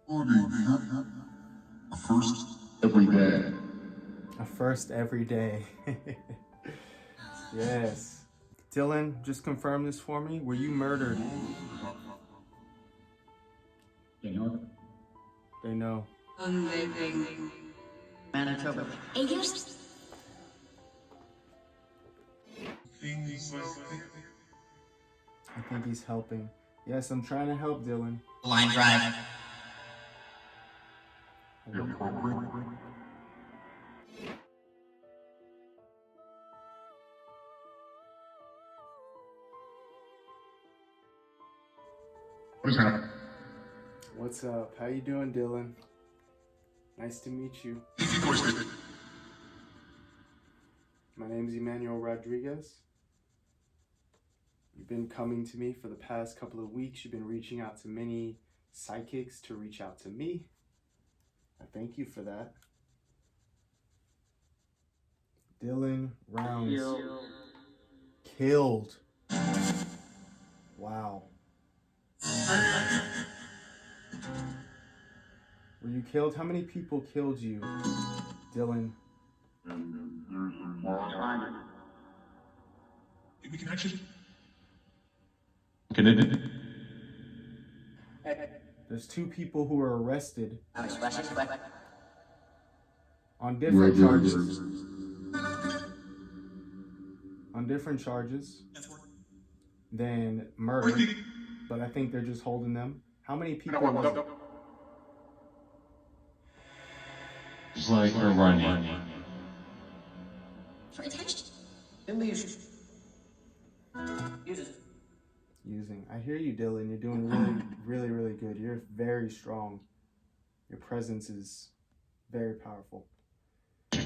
A first every day. A first every day. Yes. Dylan, just confirm this for me. Were you murdered? You know, They know. Manitoba. Ellos. things like I think he's helping. Yes, I'm trying to help Dylan. Line drive. your program. What is happening? What's up? How you doing, Dylan? Nice to meet you. My name's Emmanuel Rodriguez. You've been coming to me for the past couple of weeks. You've been reaching out to many psychics to reach out to me. I thank you for that. Dylan Rounds. Killed. Wow. Were you killed? How many people killed you, Dylan? We can actually. There's 2 people who were arrested on different charges than murder, but I think they're just holding them. How many people was it? It's like you're running. For attention. Using. I hear you, Dylan. You're doing really good. You're very strong. Your presence is very powerful. Okay.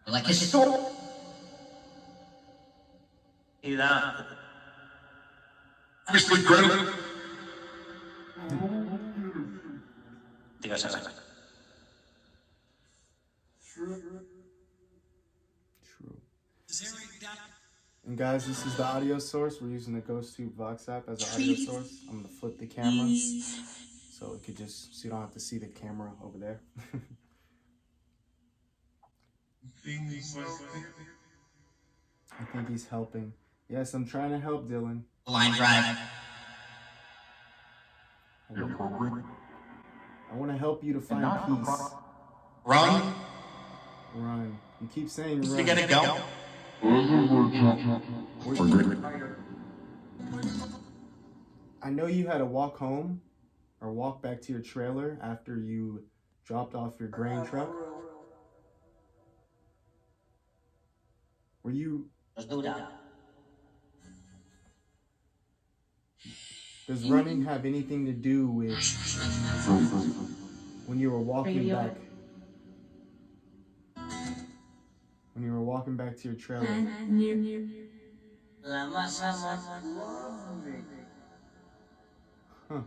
Like a sword. Obviously, Gretel. True. And guys, this is the audio source. We're using the GhostTube Vox app as an audio source. I'm gonna flip the camera so it could just, so you don't have to see the camera over there. Things like I think he's helping. Yes, I'm trying to help Dylan. Line drive. your program. I want to help you to find peace. Run. Run. You keep saying You're run. gonna go. I know you had to walk home or walk back to your trailer after you dropped off your grain truck. Were you... Does running have anything to do with when you were walking back? When you were walking back to your trailer? Huh.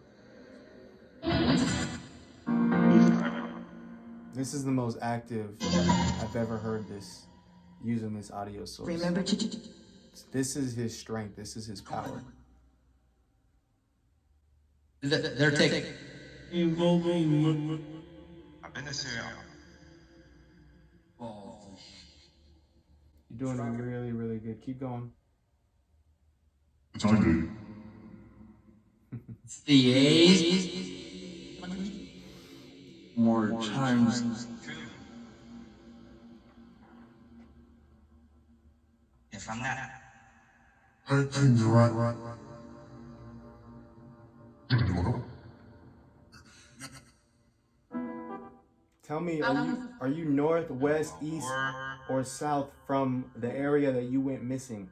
This is the most active I've ever heard this, using this audio source. Remember to. This is his strength. This is his power. They're taking. I've been to You're doing really good. Keep going. It's all good. The A's. more times. If I'm not. Things right. Tell me, are you north, west, east, or south from the area that you went missing?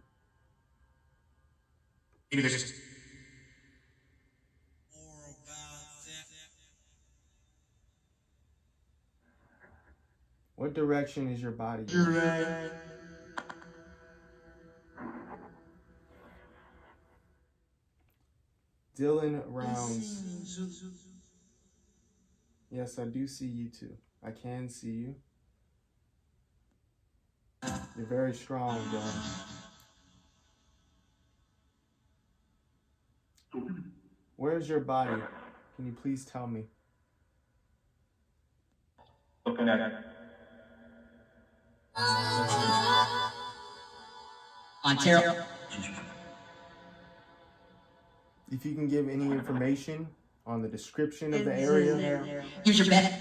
What direction is your body in? Dylan Rounds. Yes, I do see you too. I can see you. You're very strong, Dylan. Where's your body? Can you please tell me? Looking at it. Ontario. If you can give any information on the description of the area. Here's your bet.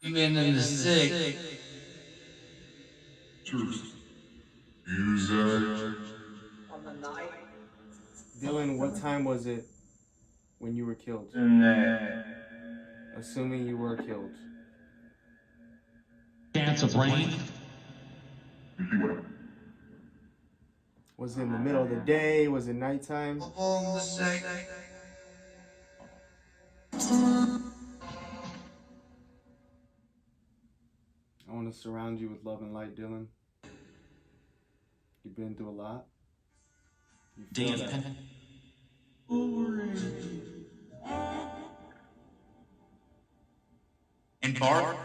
Even in the sick. Music. Dylan, what time was it when you were killed? Assuming you were killed. Chance of rain. Was it in the middle of the day? Was it nighttime? I want to surround you with love and light, Dylan. You've been through a lot. You feel that. And Barb.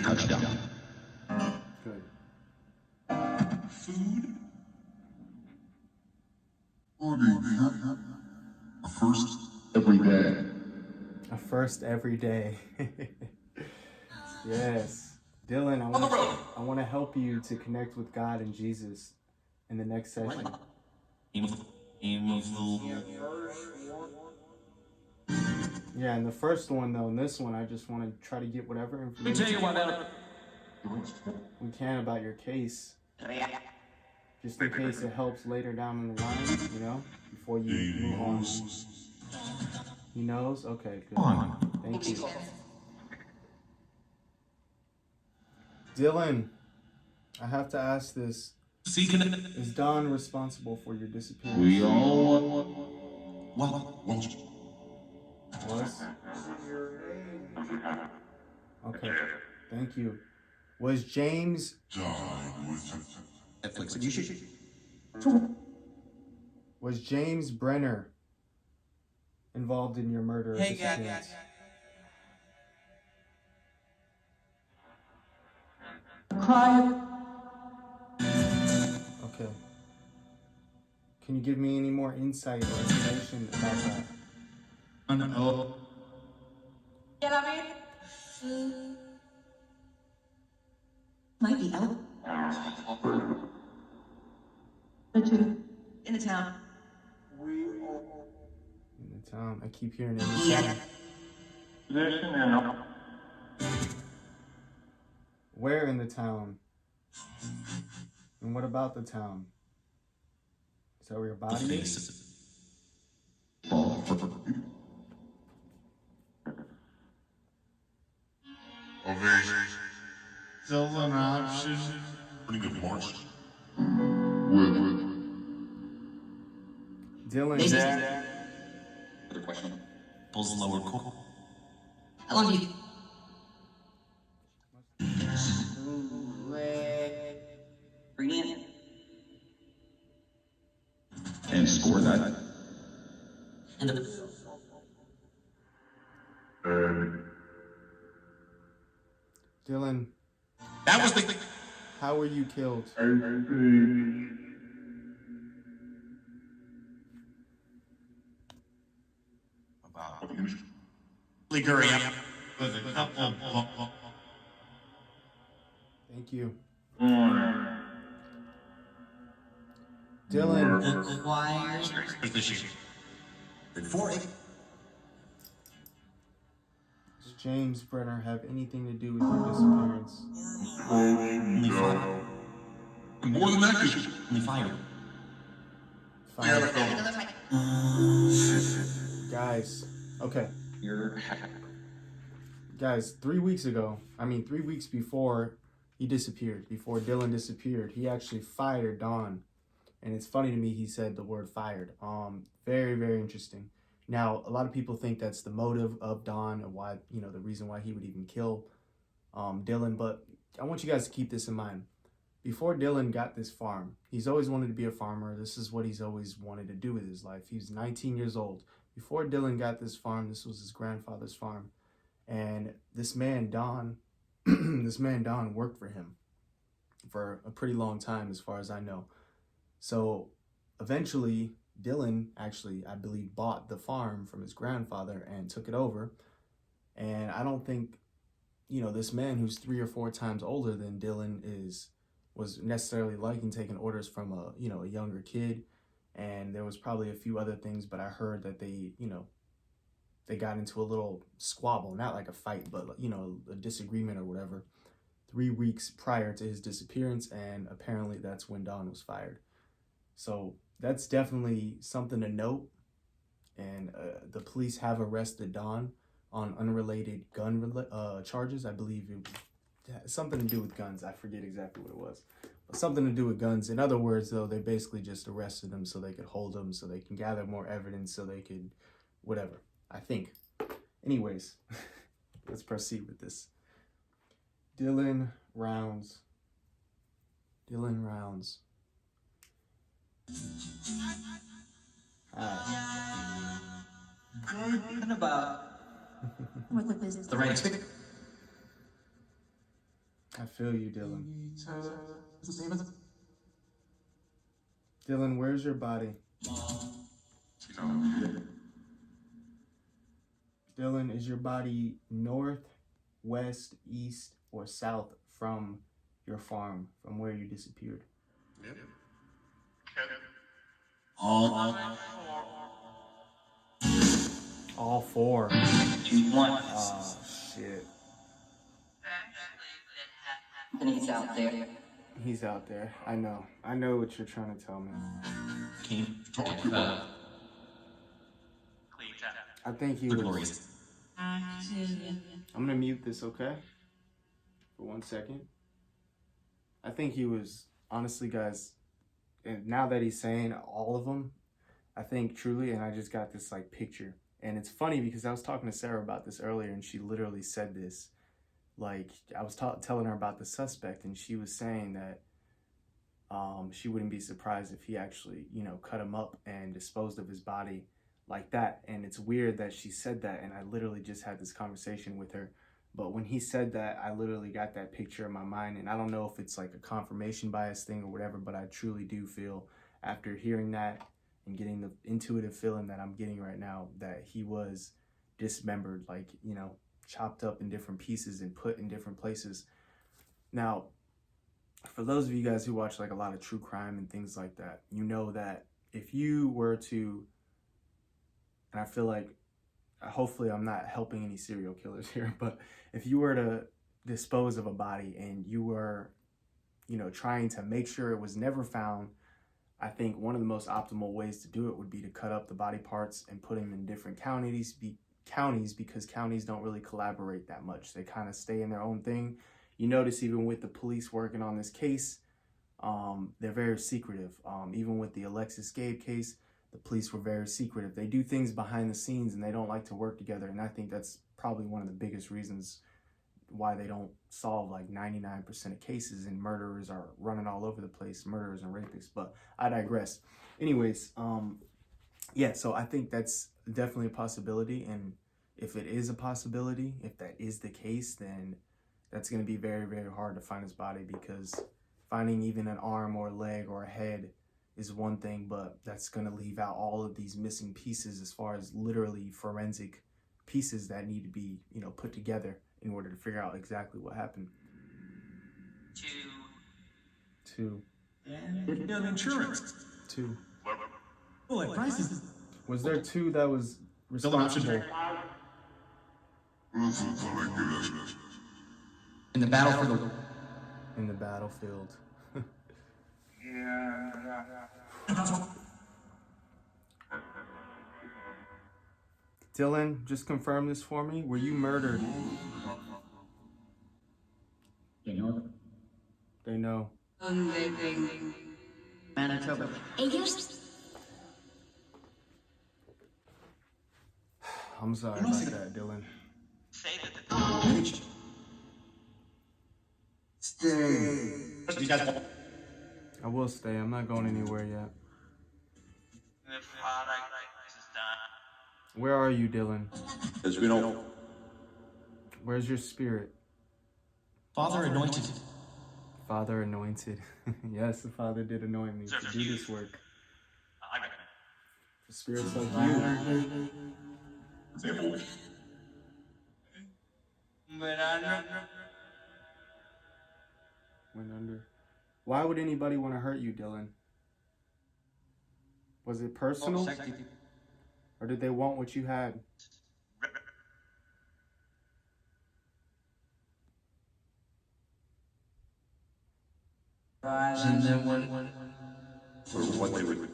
Touchdown. Good. Food. A first. Every day. A first every day. Yes. Dylan, I want to help you to connect with God and Jesus in the next session. Yeah, in the first one, though, in this one, I just want to try to get whatever information we can about your case. Just in case it helps later down in the line, you know, before you move on. He knows? Okay, good. Thank you. Dylan, I have to ask this. Is Don responsible for your disappearance? We all What? Was? Okay, thank you. Was James... Netflix. You should. Was James Brenner involved in your murder or disappearance? Okay. Can you give me any more insight or information about that? Might be out. In the town. In the town. I keep hearing it in the town. Where in the town? And what about the town? Is that where your body is? Still an option. Pretty good March. Dylan, Other question. Pulls lower core. How long do you? Brilliant. and score that. And the Dylan, that was the how were you killed? Liguria. Thank you. Dylan, Requires position. Before it. does James Brenner have anything to do with your disappearance? Only fire. More than that, 'cause Only fire. Fine. Guys, okay. You're Guys, 3 weeks before he disappeared, before Dylan disappeared, he actually fired Don. And it's funny to me he said the word fired. Very, very interesting. Now, a lot of people think that's the motive of Don and why, the reason why he would even kill Dylan. But I want you guys to keep this in mind. Before Dylan got this farm, he's always wanted to be a farmer. This is what he's always wanted to do with his life. He's 19 years old, before Dylan got this farm, this was his grandfather's farm. And this man, Don, this man, Don, worked for him for a pretty long time, as far as I know. So eventually, Dylan actually, I believe, bought the farm from his grandfather and took it over. And I don't think, you know, this man who's 3 or 4 times older than Dylan was necessarily liking taking orders from a, you know, a younger kid. And there was probably a few other things, but I heard that they, you know, they got into a little squabble, not like a fight, but, you know, a disagreement or whatever, 3 weeks prior to his disappearance. And apparently that's when Don was fired. So that's definitely something to note. And the police have arrested Don on unrelated gun charges. I believe it was something to do with guns. I forget exactly what it was. But something to do with guns. In other words, though, they basically just arrested him so they could hold him, so they can gather more evidence, so they could whatever, I think. Anyways, let's proceed with this. Dylan Rounds. And about What the business? the right stick. I feel you, Dylan. Dylan, where's your body? Dylan, is your body north, west, east, or south from your farm, from where you disappeared? Yep. All 4. Choose one. Oh, shit. And he's out there. He's out there. I know what you're trying to tell me. Talk to her. I think he The was... glorious. I'm gonna mute this, okay? For 1 second. I think he was... Honestly, guys, and now that he's saying all of them, I think truly, and I just got this, like, picture. And it's funny because I was talking to Sarah about this earlier, and she literally said this. Like, I was telling her about the suspect, and she was saying that she wouldn't be surprised if he actually, you know, cut him up and disposed of his body like that. And it's weird that she said that, and I literally just had this conversation with her. But when he said that, I literally got that picture in my mind, and I don't know if it's like a confirmation bias thing or whatever, but I truly do feel, after hearing that and getting the intuitive feeling that I'm getting right now, that he was dismembered, like, you know, chopped up in different pieces and put in different places. Now, for those of you guys who watch like a lot of true crime and things like that, you know that if you were to, and I feel like, hopefully I'm not helping any serial killers here, but if you were to dispose of a body and you were, you know, trying to make sure it was never found, I think one of the most optimal ways to do it would be to cut up the body parts and put them in different counties, because counties don't really collaborate that much. They kind of stay in their own thing. You notice even with the police working on this case, they're very secretive. Even with the Alexis Gabe case, the police were very secretive. They do things behind the scenes and they don't like to work together. And I think that's probably one of the biggest reasons why they don't solve like 99% of cases, and murderers are running all over the place, murderers and rapists. But I digress. Anyways, yeah, so I think that's definitely a possibility. And if it is a possibility, if that is the case, then that's going to be very, very hard to find his body, because finding even an arm or a leg or a head is one thing, but that's going to leave out all of these missing pieces, as far as literally forensic pieces that need to be, you know, put together in order to figure out exactly what happened. Two. Insurance. 2. Oh, prices. Was there 2 that was responsible? In the battlefield. In the battlefield. Dylan, just confirm this for me. Were you murdered? You know? They know. Manitoba. I'm sorry about that, Dylan. I will stay. I'm not going anywhere yet. Where are you, Dylan? As we know, Where's your spirit? Father anointed. Father anointed. Yes, the Father did anoint me to do this work. I recommend. For spirits like you. VENMO. Went under. Why would anybody want to hurt you, Dylan? Was it personal? Or did they want what you had? for what they would.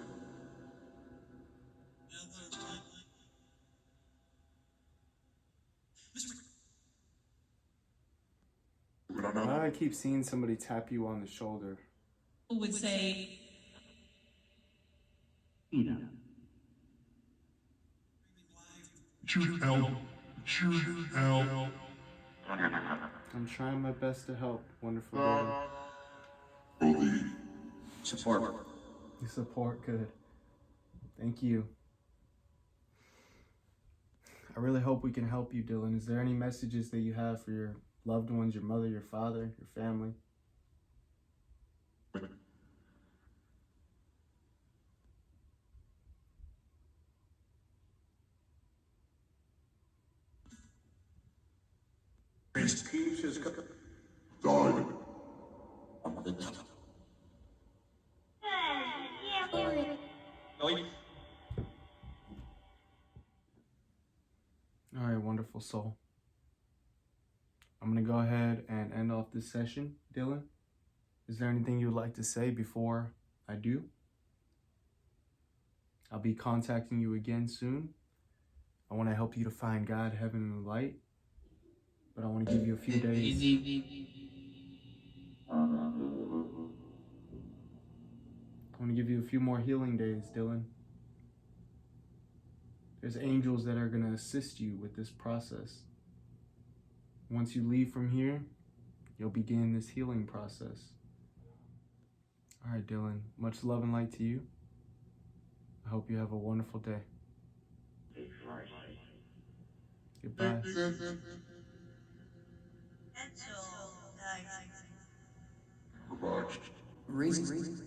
Why do I keep seeing somebody tap you on the shoulder? Would say, Shoot L. Shoot L. I'm trying my best to help, wonderful Dylan. Holy. Support. You support, good. Thank you. I really hope we can help you, Dylan. Is there any messages that you have for your loved ones, your mother, your father, your family? Peace is Died. All right, wonderful soul. I'm going to go ahead and end off this session, Dylan. Is there anything you would like to say before I do? I'll be contacting you again soon. I want to help you to find God, heaven, and the light. But I want to give you a few days. I want to give you a few more healing days, Dylan. There's angels that are going to assist you with this process. Once you leave from here, you'll begin this healing process. All right, Dylan. Much love and light to you. I hope you have a wonderful day. Goodbye. Verge. Reason.